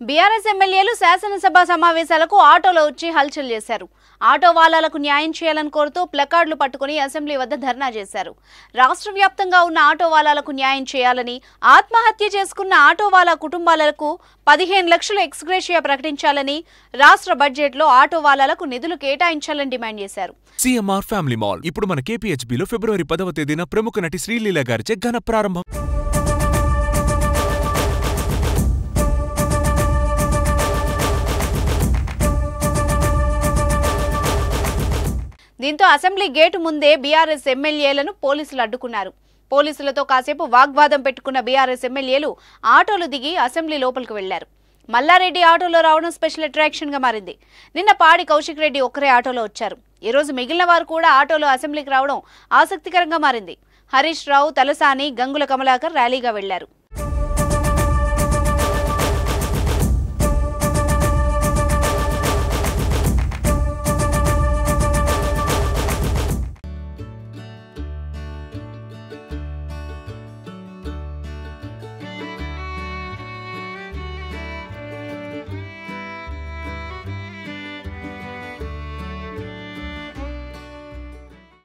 BRS ఎమ్మెల్యేలు శాసనసభ సమావేశాలకు ఆటోలో వచ్చి హల్చల్ చేశారు. ఆటో వాలాలకు న్యాయం చేయాలని కోరుతూ ప్లకార్డులు పట్టుకుని అసెంబ్లీ వద్ద ధర్నా చేశారు. రాష్ట్ర వ్యాప్తంగా ఉన్న ఆటో వాలాలకు న్యాయం చేయాలని, ఆత్మహత్య చేసుకున్న ఆటో వాలా కుటుంబాలకు 15 లక్షల ఎక్స్‌గ్రేషియా ప్రకటించాలని, రాష్ట్ర బడ్జెట్లో ఆటో వాలాలకు నిధులు కేటాయించాలని డిమాండ్ చేశారు. సిఎంఆర్ ఫ్యామిలీ మాల్ ఇప్పుడు మన కేపీహెచ్బీలో ఫిబ్రవరి 10వ తేదీన ప్రముఖ నటి శ్రీలీల గారిచే ఘన ప్రారంభం. దీంతో అసెంబ్లీ గేటు ముందే బీఆర్ఎస్ ఎమ్మెల్యేలను పోలీసులు అడ్డుకున్నారు. పోలీసులతో కాసేపు వాగ్వాదం పెట్టుకున్న బీఆర్ఎస్ ఎమ్మెల్యేలు ఆటోలు దిగి అసెంబ్లీ లోపలికి వెళ్లారు. మల్లారెడ్డి ఆటోలో రావడం స్పెషల్ అట్రాక్షన్ గా మారింది. నిన్న పాడి కౌశిక్ రెడ్డి ఒక్కరే ఆటోలో వచ్చారు. ఈ రోజు మిగిలిన వారు కూడా ఆటోలో అసెంబ్లీకి రావడం ఆసక్తికరంగా మారింది. హరీష్ రావు, తలసాని, గంగుల కమలాకర్ ర్యాలీగా వెళ్లారు.